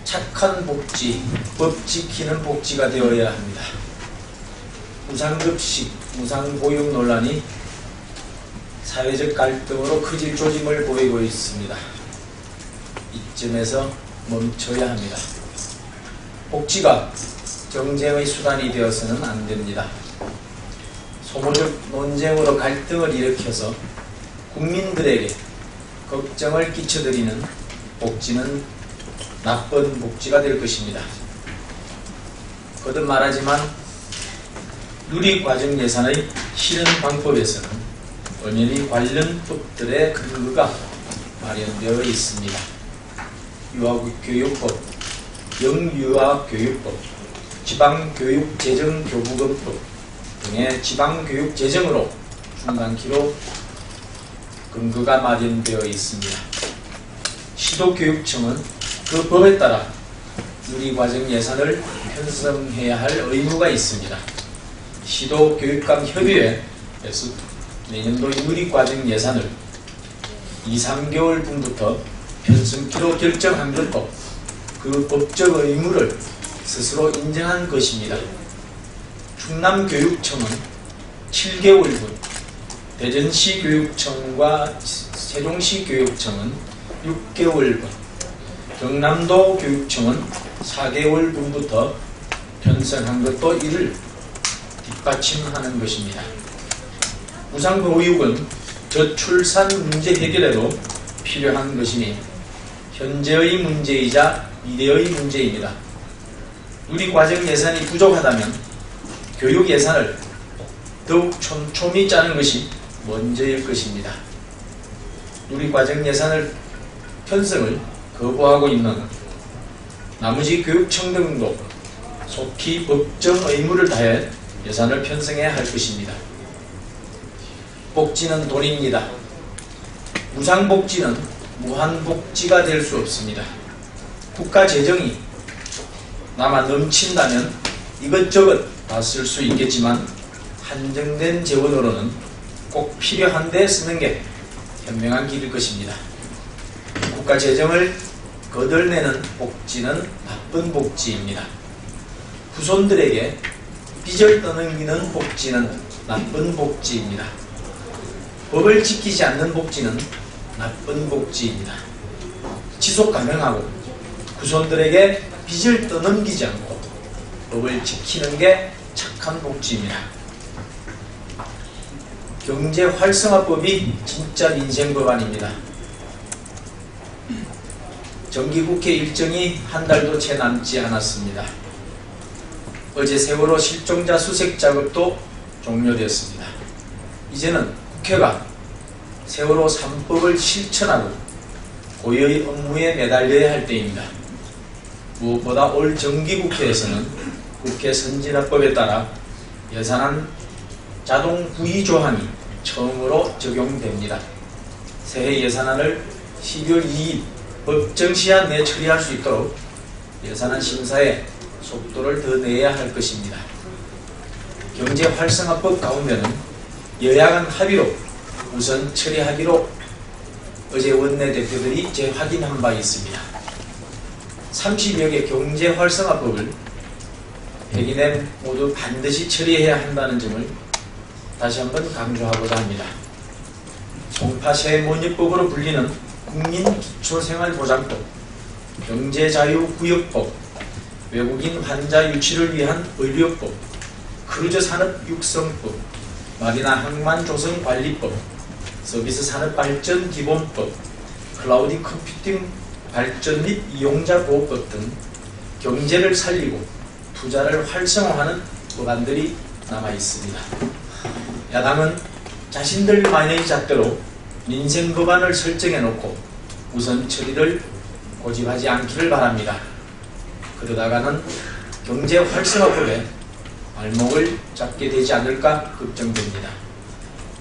착한 복지, 법 지키는 복지가 되어야 합니다. 무상급식, 무상보육 논란이 사회적 갈등으로 커질 조짐을 보이고 있습니다. 이점에서 멈춰야 합니다. 복지가 정쟁의 수단이 되어서는 안 됩니다. 소모적 논쟁으로 갈등을 일으켜서 국민들에게 걱정을 끼쳐드리는 복지는 나쁜 복지가 될 것입니다. 거듭 말하지만 누리과정 예산의 실현 방법에서는 엄연히 관련 법들의 근거가 마련되어 있습니다. 유아교육법, 영유아교육법, 지방교육재정교부금법 등의 지방교육재정으로 중간키로 근거가 마련되어 있습니다. 시도교육청은 그 법에 따라 누리과정 예산을 편성해야 할 의무가 있습니다. 시도교육감협의회에서 내년도 누리과정 예산을 2~3개월분부터 편성키로 결정한 것도 그 법적 의무를 스스로 인정한 것입니다. 충남교육청은 7개월분, 대전시 교육청과 세종시 교육청은 6개월분, 경남도 교육청은 4개월분부터 편성한 것도 이를 뒷받침하는 것입니다. 무상보육은 저출산 문제 해결에도 필요한 것이니 현재의 문제이자 미래의 문제입니다. 누리과정 예산이 부족하다면 교육 예산을 더욱 촘촘히 짜는 것이 먼저일 것입니다. 누리과정 예산을 편성을 거부하고 있는 나머지 교육청 등도 속히 법정 의무를 다해 예산을 편성해야 할 것입니다. 복지는 돈입니다. 무상복지는 무한복지가 될 수 없습니다. 국가 재정이 남아 넘친다면 이것저것 다 쓸 수 있겠지만 한정된 재원으로는 꼭 필요한 데 쓰는 게 현명한 길일 것입니다. 국가 재정을 거덜내는 복지는 나쁜 복지입니다. 후손들에게 빚을 떠넘기는 복지는 나쁜 복지입니다. 법을 지키지 않는 복지는 나쁜 복지입니다. 지속 가능하고 후손들에게 빚을 떠넘기지 않고 법을 지키는 게 착한 복지입니다. 경제활성화법이 진짜 민생법안입니다. 정기국회 일정이 한 달도 채 남지 않았습니다. 어제 세월호 실종자 수색 작업도 종료되었습니다. 이제는 국회가 세월호 3법을 실천하고 고유의 업무에 매달려야 할 때입니다. 무엇보다 올 정기국회에서는 국회 선진화법에 따라 예산안 자동 구의 조항이 처음으로 적용됩니다. 새해 예산안을 12월 2일 법정 시한 내에 처리할 수 있도록 예산안 심사에 속도를 더 내야 할 것입니다. 경제활성화법 가운데는 여야 간 합의로 우선 처리하기로 어제 원내대표들이 재확인한 바 있습니다. 30여 개 경제활성화법을 백인엠 모두 반드시 처리해야 한다는 점을 다시 한번 강조하고자 합니다. 송파세모니법으로 불리는 국민기초생활보장법, 경제자유구역법, 외국인 환자 유치를 위한 의료법, 크루즈산업육성법, 마리나 항만조성관리법, 서비스산업발전기본법, 클라우드 컴퓨팅 발전 및 이용자보호법 등 경제를 살리고 투자를 활성화하는 법안들이 남아 있습니다. 야당은 자신들만의 잣대로 민생 법안을 설정해 놓고 우선 처리를 고집하지 않기를 바랍니다. 그러다가는 경제활성화법에 발목을 잡게 되지 않을까 걱정됩니다.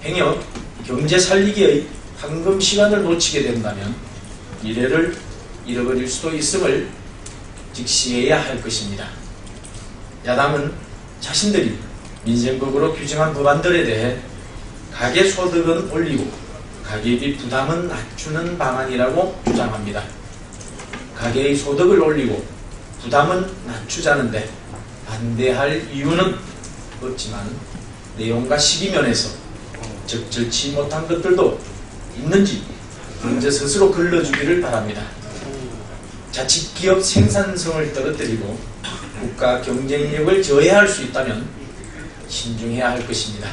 행여 경제 살리기의 황금 시간을 놓치게 된다면 미래를 잃어버릴 수도 있음을 직시해야 할 것입니다. 야당은 자신들이 민생법으로 규정한 법안들에 대해 가계소득은 올리고 가계비 부담은 낮추는 방안이라고 주장합니다. 가계의 소득을 올리고 부담은 낮추자는데 반대할 이유는 없지만 내용과 시기 면에서 적절치 못한 것들도 있는지 먼저 스스로 걸러주기를 바랍니다. 자칫기업 생산성을 떨어뜨리고 국가 경쟁력을 저해할 수 있다면 신중해야 할 것입니다.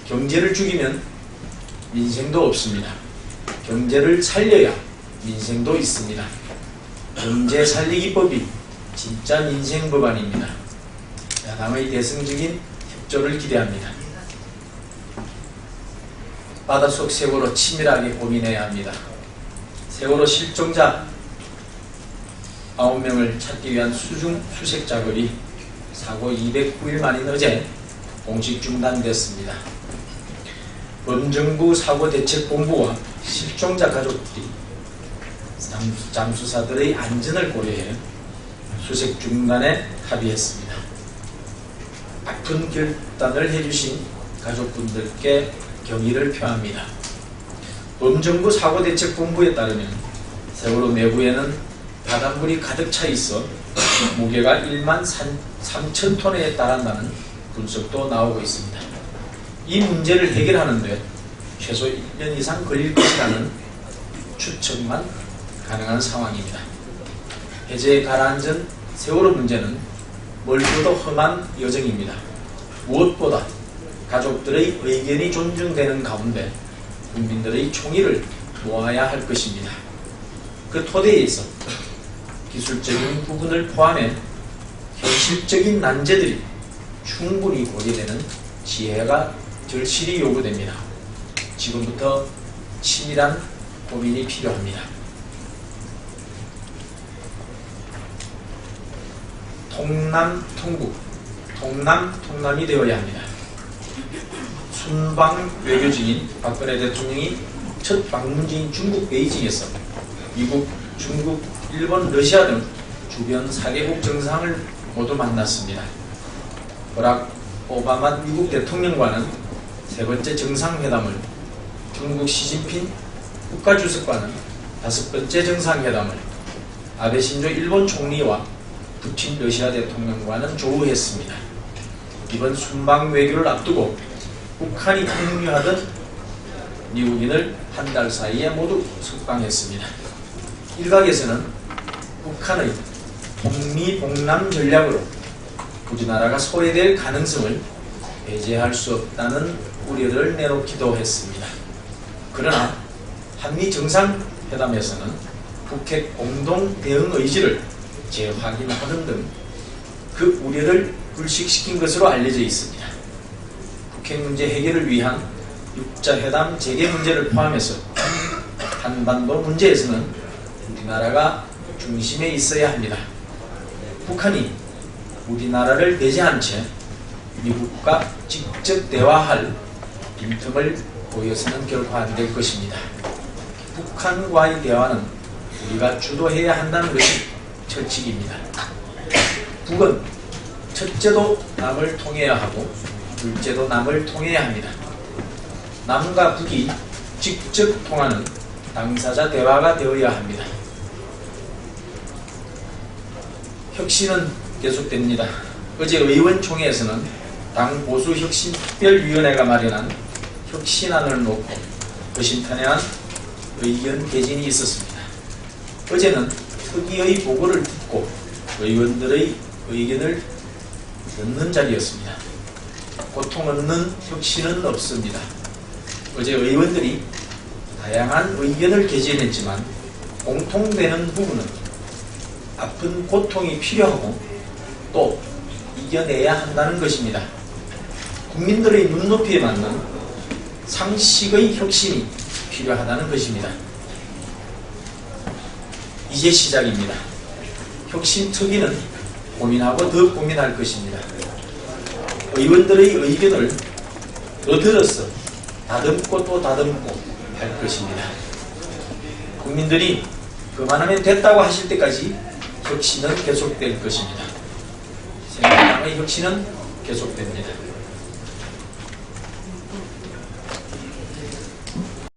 경제를 죽이면 민생도 없습니다. 경제를 살려야 민생도 있습니다. 경제 살리기법이 진짜 민생 법안입니다. 야당의 대승적인 협조를 기대합니다. 바닷속 세월호 치밀하게 고민해야 합니다. 세월호 실종자 9명을 찾기 위한 수색 작업이 사고 209일 만인 어제 공식 중단됐습니다. 범정부 사고대책본부와 실종자 가족들이 잠수사들의 안전을 고려해 수색 중단에 합의했습니다. 아픈 결단을 해주신 가족분들께 경의를 표합니다. 범정부 사고대책본부에 따르면 세월호 내부에는 바닷물이 가득 차 있어 무게가 1만 3천 톤에 달한다는 분석도 나오고 있습니다. 이 문제를 해결하는데 최소 1년 이상 걸릴 것이라는 추측만 가능한 상황입니다. 해제에 가라앉은 세월호 문제는 멀고도 험한 여정입니다. 무엇보다 가족들의 의견이 존중되는 가운데 국민들의 총의를 모아야 할 것입니다. 그 토대에서 기술적인 부분을 포함해 현실적인 난제들이 충분히 고려되는 지혜가 절실히 요구됩니다. 지금부터 치밀한 고민이 필요합니다. 통남이 되어야 합니다. 순방 외교 중인 박근혜 대통령이 첫 방문지인 중국 베이징에서 미국, 중국, 일본, 러시아 등 주변 4개국 정상을 모두 만났습니다. 버락 오바마 미국 대통령과는 세 번째 정상회담을, 중국 시진핑 국가주석과는 5번째 정상회담을, 아베 신조 일본 총리와 푸틴 러시아 대통령과는 조우했습니다. 이번 순방 외교를 앞두고 북한이 항류하던 미국인을 한 달 사이에 모두 석방했습니다. 일각에서는 북한의 통미봉남 전략으로 우리나라가 소외될 가능성을 배제할 수 없다는 우려를 내놓기도 했습니다. 그러나 한미 정상회담에서는 북핵 공동 대응 의지를 재확인하는 등 그 우려를 불식시킨 것으로 알려져 있습니다. 북핵 문제 해결을 위한 6자 회담 재개 문제를 포함해서 한반도 문제에서는 우리나라가 중심에 있어야 합니다. 북한이 우리나라를 배제한 채 미국과 직접 대화할 빈틈을 보여서는 결코 안 될 것입니다. 북한과의 대화는 우리가 주도해야 한다는 것이 철칙입니다. 북은 첫째도 남을 통해야 하고 둘째도 남을 통해야 합니다. 남과 북이 직접 통하는 당사자 대화가 되어야 합니다. 혁신은 계속됩니다. 어제 의원총회에서는 당 보수혁신특별위원회가 마련한 혁신안을 놓고 허심탄회한 의견 개진이 있었습니다. 어제는 특위의 보고를 듣고 의원들의 의견을 듣는 자리였습니다. 고통 없는 혁신은 없습니다. 어제 의원들이 다양한 의견을 개진했지만 공통되는 부분은 아픈 고통이 필요하고 또 이겨내야 한다는 것입니다. 국민들의 눈높이에 맞는 상식의 혁신이 필요하다는 것입니다. 이제 시작입니다. 혁신 특위는 고민하고 더 고민할 것입니다. 의원들의 의견을 더 들어서 다듬고 또 다듬고 할 것입니다. 국민들이 그만하면 됐다고 하실 때까지 혁신은 계속될 것입니다. 새누리당의 혁신은 계속됩니다.